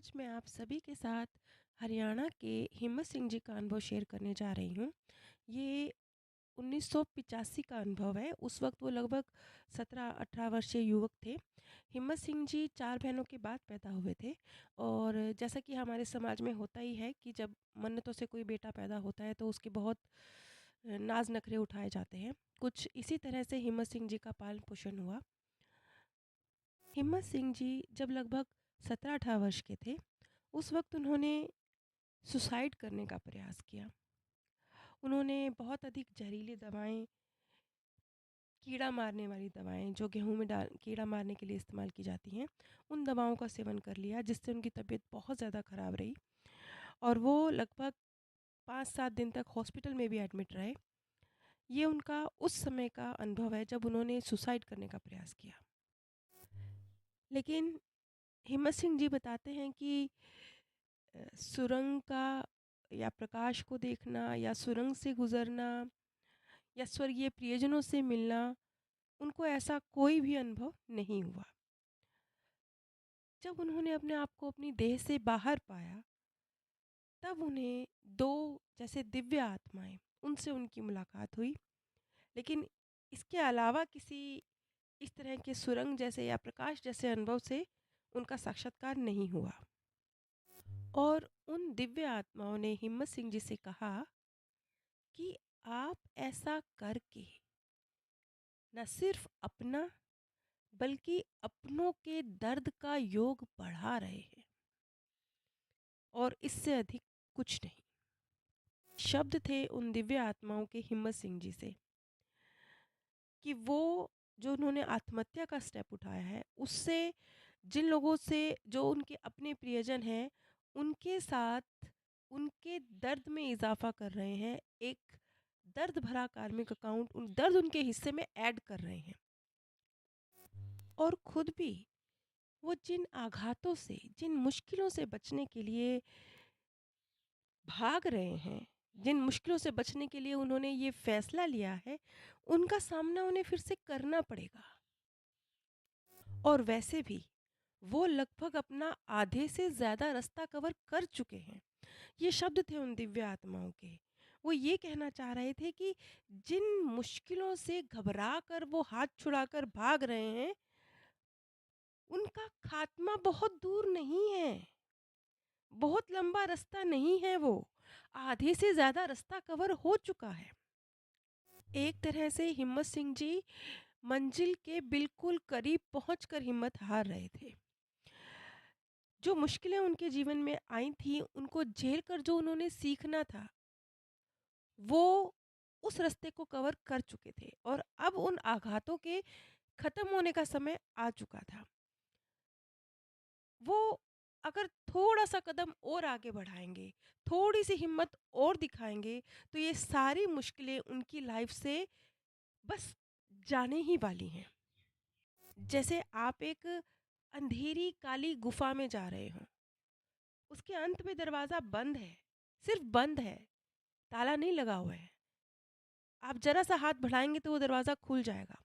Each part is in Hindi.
आज मैं आप सभी के साथ हरियाणा के हिम्मत सिंह जी का अनुभव शेयर करने जा रही हूँ। ये 1985 का अनुभव है। उस वक़्त वो लगभग 17-18 वर्षीय युवक थे। हिम्मत सिंह जी 4 बहनों के बाद पैदा हुए थे और जैसा कि हमारे समाज में होता ही है कि जब मन्नतों से कोई बेटा पैदा होता है तो उसके बहुत नाज़ नखरे उठाए जाते हैं। कुछ इसी तरह से हिम्मत सिंह जी का पालन-पोषण हुआ। हिम्मत सिंह जी जब लगभग 17-18 वर्ष के थे, उस वक़्त उन्होंने सुसाइड करने का प्रयास किया। उन्होंने बहुत अधिक ज़हरीली दवाएँ, कीड़ा मारने वाली दवाएँ जो गेहूँ में डाल कीड़ा मारने के लिए इस्तेमाल की जाती हैं, उन दवाओं का सेवन कर लिया जिससे उनकी तबीयत बहुत ज़्यादा ख़राब रही और वो लगभग 5-7 दिन तक हॉस्पिटल में भी एडमिट रहे। ये उनका उस समय का अनुभव है जब उन्होंने सुसाइड करने का प्रयास किया। लेकिन हिम्मत सिंह जी बताते हैं कि सुरंग का या प्रकाश को देखना या सुरंग से गुज़रना या स्वर्गीय प्रियजनों से मिलना, उनको ऐसा कोई भी अनुभव नहीं हुआ। जब उन्होंने अपने आप को अपनी देह से बाहर पाया, तब उन्हें 2 जैसे दिव्य आत्माएँ, उनसे उनकी मुलाकात हुई। लेकिन इसके अलावा किसी इस तरह के सुरंग जैसे या प्रकाश जैसे अनुभव से उनका साक्षात्कार नहीं हुआ। और उन दिव्य आत्माओं ने हिम्मत सिंह जी से कहा कि आप ऐसा करके न सिर्फ़ अपना बल्कि अपनों के दर्द का योग बढ़ा रहे हैं और इससे अधिक कुछ नहीं। शब्द थे उन दिव्य आत्माओं के हिम्मत सिंह जी से कि वो जो उन्होंने आत्महत्या का स्टेप उठाया है, उससे जिन लोगों से जो उनके अपने प्रियजन हैं, उनके साथ उनके दर्द में इज़ाफ़ा कर रहे हैं। एक दर्द भरा कार्मिक अकाउंट उन दर्द उनके हिस्से में ऐड कर रहे हैं और खुद भी वो जिन आघातों से, जिन मुश्किलों से बचने के लिए भाग रहे हैं, जिन मुश्किलों से बचने के लिए उन्होंने ये फ़ैसला लिया है, उनका सामना उन्हें फिर से करना पड़ेगा। और वैसे भी वो लगभग अपना आधे से ज़्यादा रास्ता कवर कर चुके हैं। ये शब्द थे उन दिव्य आत्माओं के। वो ये कहना चाह रहे थे कि जिन मुश्किलों से घबरा कर वो हाथ छुड़ाकर भाग रहे हैं, उनका खात्मा बहुत दूर नहीं है। बहुत लंबा रास्ता नहीं है वो, आधे से ज़्यादा रास्ता कवर हो चुका है। एक तरह से हिम्मत सिंह जी मंजिल के बिल्कुल करीब पहुंचकर हिम्मत हार रहे थे। जो मुश्किलें उनके जीवन में आई थी, उनको झेल कर जो उन्होंने सीखना था, वो उस रास्ते को कवर कर चुके थे और अब उन आघातों के खत्म होने का समय आ चुका था। वो अगर थोड़ा-सा कदम और आगे बढ़ाएँगे, थोड़ी-सी हिम्मत और दिखाएँगे, तो ये सारी मुश्किलें उनकी लाइफ़ से बस जाने ही वाली हैं। जैसे आप एक अंधेरी काली गुफ़ा में जा रहे हों, उसके अंत में दरवाज़ा बंद है, सिर्फ़ बंद है, ताला नहीं लगा हुआ है। आप ज़रा-सा हाथ बढ़ाएँगे तो वो दरवाज़ा खुल जाएगा।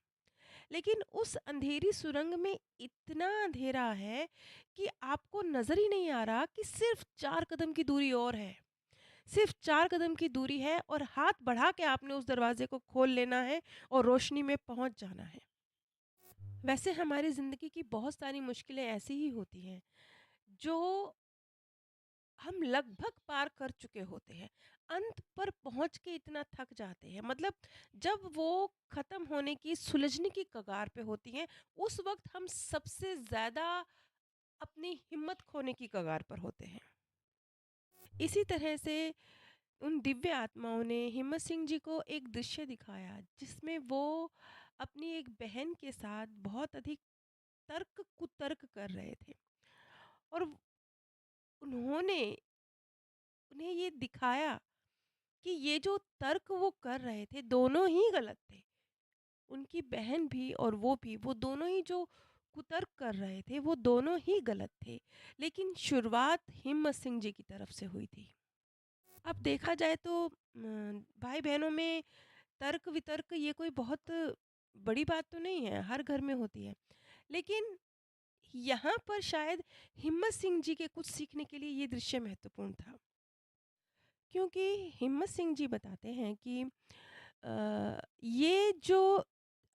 लेकिन उस अंधेरी सुरंग में इतना अंधेरा है कि आपको नज़र ही नहीं आ रहा कि सिर्फ़ 4 कदम की दूरी और है। सिर्फ़ 4 कदम की दूरी है और हाथ बढ़ा के आपने उस दरवाज़े को खोल लेना है और रोशनी में पहुँच जाना है। वैसे हमारी ज़िंदगी की बहुत सारी मुश्किलें ऐसी ही होती हैं, जो हम लगभग पार कर चुके होते हैं। अंत पर पहुँच के इतना थक जाते हैं, मतलब जब वो ख़त्म होने की, सुलझने की कगार पे होती हैं, उस वक़्त हम सबसे ज़्यादा अपनी हिम्मत खोने की कगार पर होते हैं। इसी तरह से उन दिव्य आत्माओं ने हिम्मत सिंह जी को एक दृश्य दिखाया, जिसमें वो अपनी एक बहन के साथ बहुत अधिक तर्क-कुतर्क कर रहे थे और उन्होंने उन्हें ये दिखाया कि ये जो तर्क वो कर रहे थे, दोनों ही गलत थे। उनकी बहन भी और वो भी, वो दोनों ही जो कुतर्क कर रहे थे, वो दोनों ही गलत थे। लेकिन शुरुआत हिम्मत सिंह जी की तरफ से हुई थी। अब देखा जाए तो भाई-बहनों में तर्क-वितर्क ये कोई बहुत बड़ी बात तो नहीं है, हर घर में होती है। लेकिन यहाँ पर शायद हिम्मत सिंह जी के कुछ सीखने के लिए ये दृश्य महत्वपूर्ण था। क्योंकि हिम्मत सिंह जी बताते हैं कि ये जो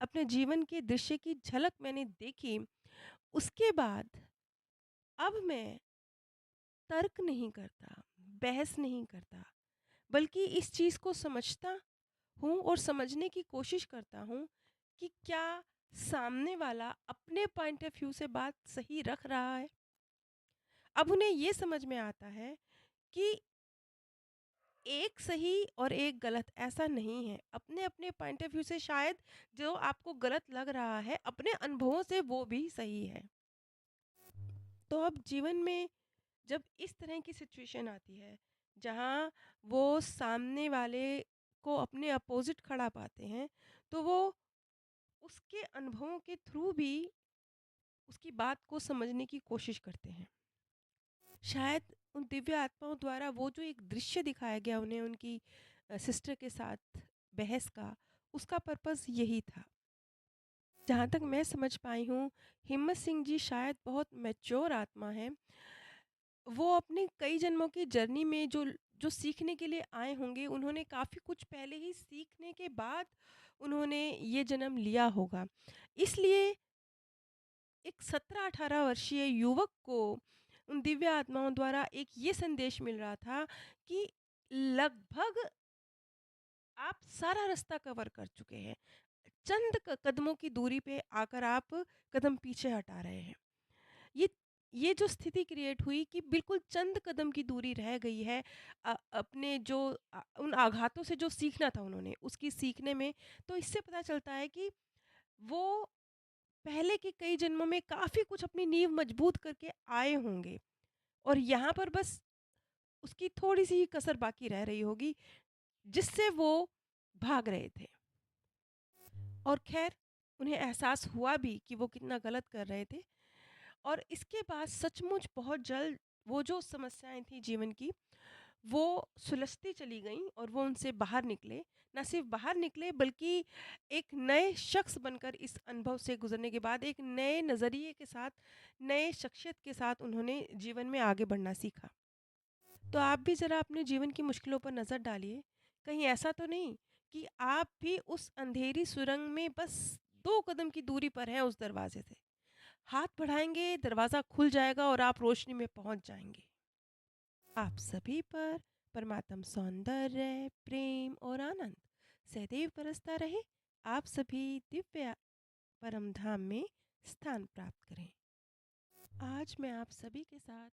अपने जीवन के दृश्य की झलक मैंने देखी, उसके बाद अब मैं तर्क नहीं करता, बहस नहीं करता, बल्कि इस चीज़ को समझता हूँ और समझने की कोशिश करता हूँ कि क्या सामने वाला अपने पॉइंट ऑफ व्यू से बात सही रख रहा है। अब उन्हें ये समझ में आता है कि एक सही और एक गलत ऐसा नहीं है। अपने-अपने पॉइंट ऑफ व्यू से शायद जो आपको गलत लग रहा है, अपने अनुभवों से वो भी सही है। तो अब जीवन में जब इस तरह की सिचुएशन आती है, जहाँ वो सामने वाले को अपने अपोज़िट खड़ा पाते हैं, तो वो उसके अनुभवों के थ्रू भी उसकी बात को समझने की कोशिश करते हैं। शायद उन दिव्य आत्माओं द्वारा वो जो एक दृश्य दिखाया गया उन्हें उनकी सिस्टर के साथ बहस का, उसका पर्पस यही था। जहाँ तक मैं समझ पाई हूँ, हिम्मत सिंह जी शायद बहुत मैच्योर आत्मा हैं। वो अपने कई जन्मों की जर्नी में जो जो सीखने के लिए आए होंगे, उन्होंने काफ़ी कुछ पहले ही सीखने के बाद उन्होंने ये जन्म लिया होगा। इसलिए एक 17-18 वर्षीय युवक को उन दिव्य आत्माओं द्वारा एक ये संदेश मिल रहा था कि लगभग आप सारा रास्ता कवर कर चुके हैं। चंद कदमों की दूरी पे आकर आप कदम पीछे हटा रहे हैं। ये ये जो स्थिति क्रिएट हुई कि बिल्कुल चंद कदम की दूरी रह गई है अपने जो उन आघातों से जो सीखना था उन्होंने उसकी सीखने में। तो इससे पता चलता है कि वो पहले के कई जन्मों में काफ़ी कुछ अपनी नींव मजबूत करके आए होंगे और यहाँ पर बस उसकी थोड़ी-सी ही कसर बाकी रह रही होगी, जिससे वो भाग रहे थे। और ख़ैर उन्हें एहसास हुआ भी कि वो कितना गलत कर रहे थे और इसके बाद सचमुच बहुत जल्द वो जो समस्याएँ थी जीवन की, वो सुलझती चली गईं और वो उनसे बाहर निकले। ना सिर्फ़ बाहर निकले बल्कि एक नए शख़्स बनकर इस अनुभव से गुज़रने के बाद एक नए नज़रिए के साथ, नए शख्सियत के साथ उन्होंने जीवन में आगे बढ़ना सीखा। तो आप भी ज़रा अपने जीवन की मुश्किलों पर नज़र डालिए। कहीं ऐसा तो नहीं कि आप भी उस अंधेरी सुरंग में बस 2 कदम की दूरी पर हैं उस दरवाज़े से। हाथ बढ़ाएँगे, दरवाज़ा खुल जाएगा और आप रोशनी में पहुँच जाएँगे। आप सभी पर परमात्म सौंदर्य, प्रेम और आनंद सदैव बरसता रहे। आप सभी दिव्य परम धाम में स्थान प्राप्त करें। आज मैं आप सभी के साथ